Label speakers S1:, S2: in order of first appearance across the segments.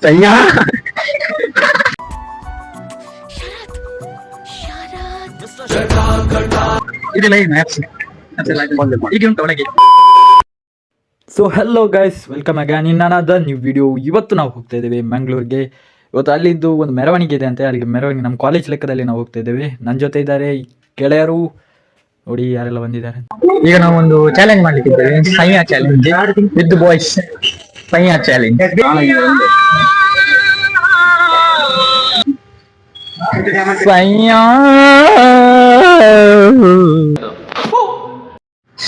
S1: ಸಯ್ಯ ಇದೆಲ್ಲ ಏನು ಆ್ಯಪ್ಸ್ ಈಗ ಉಂಟು ಒಳಗೆ.
S2: So hello guys, welcome again in another new video. ಇವತ್ತು ನಾವು ಹೋಗ್ತಾ ಇದ್ದೇವೆ ಮಂಗಳೂರಿಗೆ. ಇವತ್ತು ಅಲ್ಲಿದ್ದು ಒಂದು ಮೆರವಣಿಗೆ ಇದೆ ಅಂತೆ, ಅಲ್ಲಿಗೆ ಮೆರವಣಿಗೆ ನಮ್ಮ ಕಾಲೇಜ್ ಲೆಕ್ಕದಲ್ಲಿ ನಾವು ಹೋಗ್ತಾ ಇದ್ದೇವೆ. ನನ್ನ ಜೊತೆ ಇದ್ದಾರೆ ಗೆಳೆಯರು, ನೋಡಿ ಯಾರೆಲ್ಲ ಬಂದಿದ್ದಾರೆ.
S1: ಈಗ ನಾವು ಒಂದು ಚಾಲೆಂಜ್ ಮಾಡ್ಲಿಕ್ಕಿದ್ದೇವೆ, Saiyya challenge with boys. Saiyya challenge Saiyya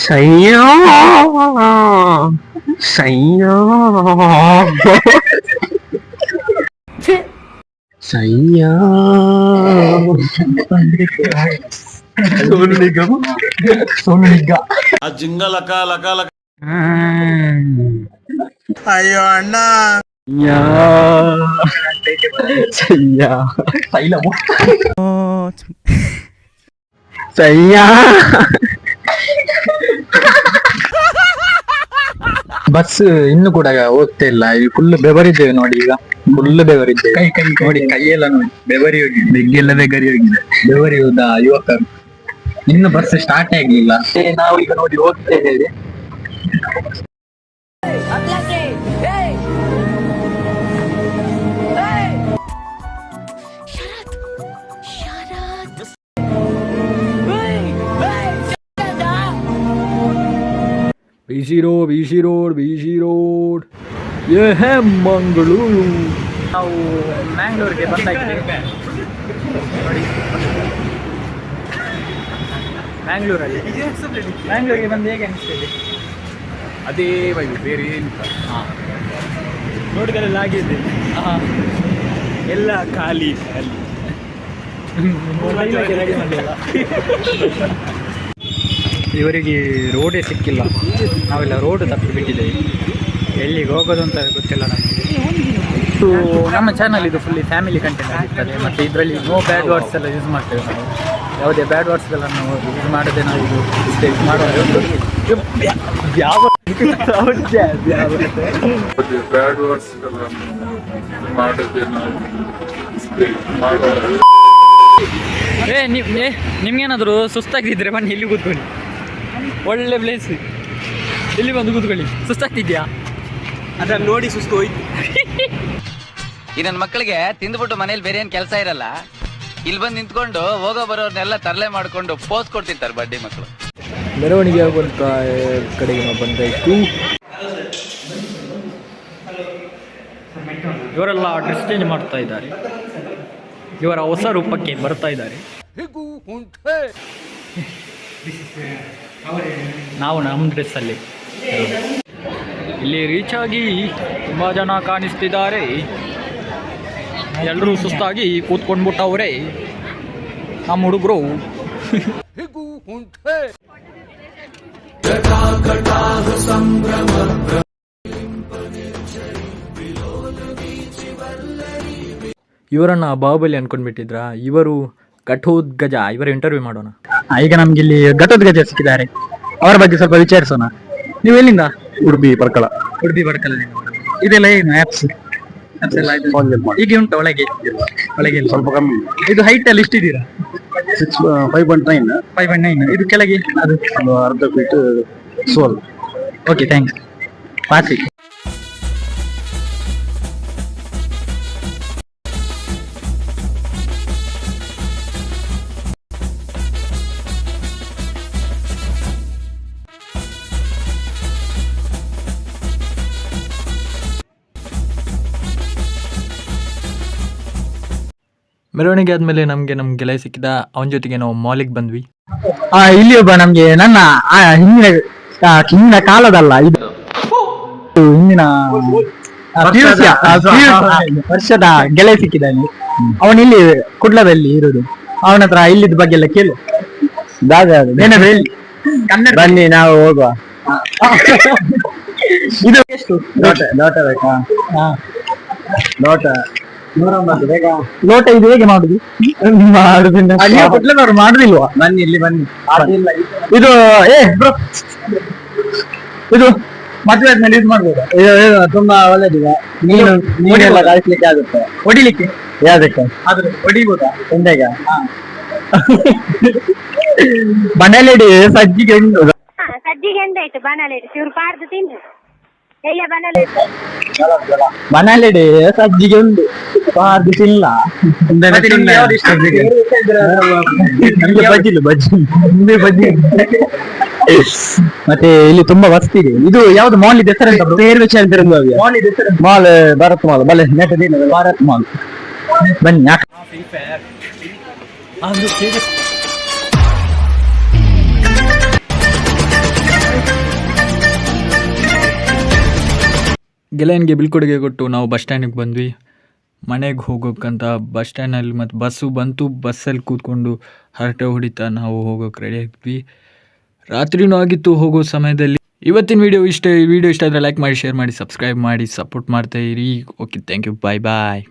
S1: Saiyya Saiyya Saiyya Sonu Nigam
S3: ಆ ಜಿಂಗ ಲಕ ಲಕ ಲಕ.
S1: ಅಯ್ಯೋ ಅಣ್ಣ ಸಯ್ಯ ಸಯ್ಯ ಬಸ್ ಇನ್ನು ಕೂಡ ಹೋಗ್ತಾ ಇಲ್ಲ. ಫುಲ್ ಬೆವರಿದ್ದೇವೆ ನೋಡಿ, ಈಗ ಫುಲ್ ಬೆವರಿದ್ದೇವೆ. ಕೈ ನೋಡಿ, ಕೈಯೆಲ್ಲ ನೋಡಿ ಬೆವರಿ ಹೋಗಿದೆ, ಬೆಗ್ಗೆಲ್ಲ ಬೆಗರಿ ಹೋಗಿದೆ, ಬೆವರಿ ಹೋದ ಯುವಕರು. ಇನ್ನು ಬಸ್ ಸ್ಟಾರ್ಟ್ ಆಗ್ಲಿಲ್ಲ, ನಾವು ಈಗ ನೋಡಿ ಹೋಗ್ತಾ ಇದ್ದೇವೆ.
S2: BC ರೋಡ್ ಯೇ ಹೇ ಮಂಗಳೂರು. ನಾವು ಮ್ಯಾಂಗ್ಳೂರಿಗೆ ಬಂದಾಗಿದೆ ನೋಡಿ. ಮ್ಯಾಂಗ್ಳೂರಿಗೆ ಬಂದು ಹೇಗೆ ಅನಿಸ್ತದೆ?
S3: ಅದೇ ವೈಬ್, ಬೇರೆ ಏನು
S2: ರೋಡ್ಗಳೆಲ್ಲ ಆಗಿದೆ,
S3: ಎಲ್ಲ ಖಾಲಿ ಖಾಲಿ.
S2: ಇವರಿಗೆ ರೋಡೇ ಸಿಕ್ಕಿಲ್ಲ, ನಾವೆಲ್ಲ ರೋಡ್ ತಪ್ಪಿ ಬಿಟ್ಟಿದ್ದೇವೆ. ಎಲ್ಲಿಗೆ ಹೋಗೋದು ಅಂತ ಗೊತ್ತಿಲ್ಲ ನಮಗೆ. ಸೊ ನಮ್ಮ ಚಾನಲ್ ಇದು ಫುಲ್ಲಿ ಫ್ಯಾಮಿಲಿ ಕಂಟೆಂಟ್ ಆಗಿರ್ತದೆ, ಮತ್ತು ಇದರಲ್ಲಿ ನೋ ಬ್ಯಾಡ್ ವರ್ಡ್ಸ್ ಎಲ್ಲ ಯೂಸ್ ಮಾಡ್ತೇವೆ ನಾವು. ಯಾವುದೇ ಬ್ಯಾಡ್ ವರ್ಡ್ಸ್ಗಳನ್ನು ಯೂಸ್ ಮಾಡದೆ ನಾವು ಇದು ಮಾಡೋದು. ಯಾವ
S4: ಬ್ಯಾಡ್ ವರ್ಡ್ಸ್ ಮಾಡದೆ
S2: ನಿಮ್ಗೇನಾದರೂ ಸುಸ್ತಾಗ್ತಿದ್ರೆ ಬನ್ನಿ, ಇಲ್ಲಿ ಕೂತ್ಕೊಳ್ಳಿ, ಒಳ್ಳೆ ಪ್ಲೇಸ್. ಇಲ್ಲಿ ಬಂದು ಕೂತ್ಕೊಳ್ಳಿ. ಸುಸ್ತಾಗ್ತಿದ್ಯಾ?
S3: ಅದನ್ನ ನೋಡಿ ಸುಸ್ತು ಹೋಯ್ತು.
S5: ಈ ನನ್ನ ಮಕ್ಕಳಿಗೆ ತಿಂದ್ಬಿಟ್ಟು ಮನೇಲಿ ಬೇರೆ ಏನ್ ಕೆಲಸ ಇರಲ್ಲ, ಇಲ್ಲಿ ಬಂದು ನಿಂತ್ಕೊಂಡು ಹೋಗೋ ಬರೋರ್ನೆಲ್ಲ ತರಲೆ ಮಾಡ್ಕೊಂಡು ಪೋಸ್ ಕೊಡ್ತಿರ್ತಾರೆ ಬಡ್ಡಿ ಮಕ್ಕಳು.
S2: ಮೆರವಣಿಗೆ ಆಗುವಂತ ಕಡೆಗೆ ನಾವು ಬಂದಾಯ್ತು. ಇವರೆಲ್ಲ ಡ್ರೆಸ್ ಚೇಂಜ್ ಮಾಡ್ತಾ ಇದ್ದಾರೆ, ಇವರ ಹೊಸ ರೂಪಕ್ಕೆ ಬರ್ತಾ ಇದ್ದಾರೆ. ನಾವು ನಮ್ಮ ಡ್ರೆಸ್ಸಲ್ಲಿ ಇಲ್ಲಿ ರೀಚ್ ಆಗಿ ತುಂಬ ಜನ ಕಾಣಿಸ್ತಿದ್ದಾರೆ. ಎಲ್ಲರೂ ಸುಸ್ತಾಗಿ ಕೂತ್ಕೊಂಡ್ಬಿಟ್ಟವ್ರೆ ನಮ್ಮ ಹುಡುಗರು. ಇವರನ್ನ ಬಾಹುಬಲಿ ಅನ್ಕೊಂಡ್ಬಿಟ್ಟಿದ್ರ? ಇವರು ಘಟೋದ್ಗಜ. ಇವರ ಇಂಟರ್ವ್ಯೂ ಮಾಡೋಣ.
S1: ಈಗ ನಮ್ಗೆ ಇಲ್ಲಿ ಘಟೋದ್ಗಜ ಸಿಕ್ಕಿದ್ದಾರೆ, ಅವರ ಬಗ್ಗೆ ಸ್ವಲ್ಪ ವಿಚಾರಿಸೋಣ. ನೀವು ಎಲ್ಲಿಂದ?
S4: ಉಡುಪಿ ಪರ್ಕಳ.
S1: ಉಡುಪಿ ಪರ್ಕಳ. ಇದೆಲ್ಲ ಏನು ಆ್ಯಪ್ಸ್ ಎಲ್ಲ ಈಗ ಉಂಟು ಒಳಗೆ? ಒಳಗೆ
S4: ಸ್ವಲ್ಪ ಕಮ್ಮಿ.
S1: ಇದು ಹೈಟ್ ಅಲ್ಲಿ ಇಷ್ಟಿದ್ದೀರಾ?
S4: 5.9.
S1: 5.9. ಇದು ಕೆಳಗೆ ಅದು
S4: ಅರ್ಧ ಫೀಟ್ ಸೋಲ್.
S1: Okay, thanks. ಪಾಸಿ
S2: ಮೆರವಣಿಗೆ ಆದಮೇಲೆ ನಮಗೆ ನಮ್ಮ ಗೆಳೆಯ ಸಿಕ್ಕಿದ, ಅವನ ಜೊತೆಗೆ ನಾವು ಮಾಲಿಗೆ ಬಂದ್ವಿ.
S1: ಇಲ್ಲಿ ಒಬ್ಬ ನಮ್ಗೆ ನನ್ನ ಹಿಂದಿನ ಕಾಲದಲ್ಲ, ಇದು ಹಿಂದಿನ ವರ್ಷದ ಗೆಳೆಯ ಸಿಕ್ಕಿದ್ದಾನೆ. ಅವನಿಲ್ಲಿ ಕುಡ್ಲದಲ್ಲಿ ಇರುದು. ಅವನ ಹತ್ರ ಇಲ್ಲಿದ್ದ ಬಗ್ಗೆ ಎಲ್ಲ ಕೇಳು. ಏನಾದ್ರು ಹೇಳಿ.
S4: ಬನ್ನಿ ನಾವು ಹೋಗುವ.
S1: ಇದು ಎಷ್ಟು
S4: ಲೋಟ ಬೇಕಾ? ಲೋಟ 109 ಬೇಗ.
S1: ಲೋಟ ಇದು ಹೇಗೆ ಮಾಡುದು? ಕುಡ್ಲದವ್ರು ಮಾಡುದಿಲ್ವಾ?
S4: ಬನ್ನಿ ಇಲ್ಲಿ ಬನ್ನಿ.
S1: ಇದು ಬ್ರೋ, ಇದು
S2: ಮದುವೆ ಆದ್ಮೇಲೆ ಯೂಸ್ ಮಾಡ್ಬೋದು.
S4: ಇದು ತುಂಬಾ ಒಳ್ಳೇದಿದೆ. ನೀರೆಲ್ಲ ಕಾಯಿಸ್ಲಿಕ್ಕೆ ಆಗುತ್ತೆ.
S2: ಹೊಡಿಲಿಕ್ಕೆ
S4: ಯಾವ್ದಕ್ಕೆ?
S2: ಆದ್ರೆ ಹೊಡಿಬೋದಾ?
S4: ಎಂದಾಗ
S2: ಮನೇಲಿ ಸಜ್ಜಿಗೆ ಉಂಟು.
S6: ಸಜ್ಜಿಗೆ ಎಂದಾಯ್ತು ಬನಾಲೇಡಿ ಚೂರು ಪಾರ್ದು ತಿನ್ನು ಎಲ್ಲ ಬನಾಲೇಡಿ
S2: ಮನೇಲಿ ಸಜ್ಜಿಗೆ ಉಂಟು ಪಾರ್ದು ತಿಲ್ಲ. ಬಜ್ಜಿ ಮತ್ತೆ ಇಲ್ಲಿ ತುಂಬಾ ವಸ್ತಿದೆ. ಇದು ಯಾವ್ದು ಮಾಲ್ ಇದೆ ಹೆಸರು?
S4: ಬೇರೆ ವಿಷಯ ಮಾಲ್ ಭಾರತ್ ಮಾಲ್ ಬಲೆ ನೆಟ್ಟದಿನ
S2: ಭಾರತ್ ಮಾಲ್. ಬನ್ನಿ. ಗೆಳೆಯನಿಗೆ ಬೀಳ್ಕೊಡುಗೆ ಕೊಟ್ಟು ನಾವು ಬಸ್ ಸ್ಟ್ಯಾಂಡಿಗೆ ಬಂದ್ವಿ. ಮನೆಗೆ ಹೋಗೋಕ್ಕಂತ ಬಸ್ ಸ್ಟ್ಯಾಂಡಲ್ಲಿ ಮತ್ತು ಬಸ್ಸು ಬಂತು. ಬಸ್ಸಲ್ಲಿ ಕೂತ್ಕೊಂಡು ಹರಟೆ ಹೊಡಿತಾ ನಾವು ಹೋಗೋಕೆ ರೆಡಿ ಆಗಿದ್ವಿ. ರಾತ್ರಿನೂ ಆಗಿತ್ತು ಹೋಗೋ ಸಮಯದಲ್ಲಿ. ಇವತ್ತಿನ ವಿಡಿಯೋ ಇಷ್ಟ ಆದರೆ ಲೈಕ್ ಮಾಡಿ, ಶೇರ್ ಮಾಡಿ, ಸಬ್ಸ್ಕ್ರೈಬ್ ಮಾಡಿ, ಸಪೋರ್ಟ್ ಮಾಡ್ತಾ ಇರಿ. Okay, thank you, bye bye.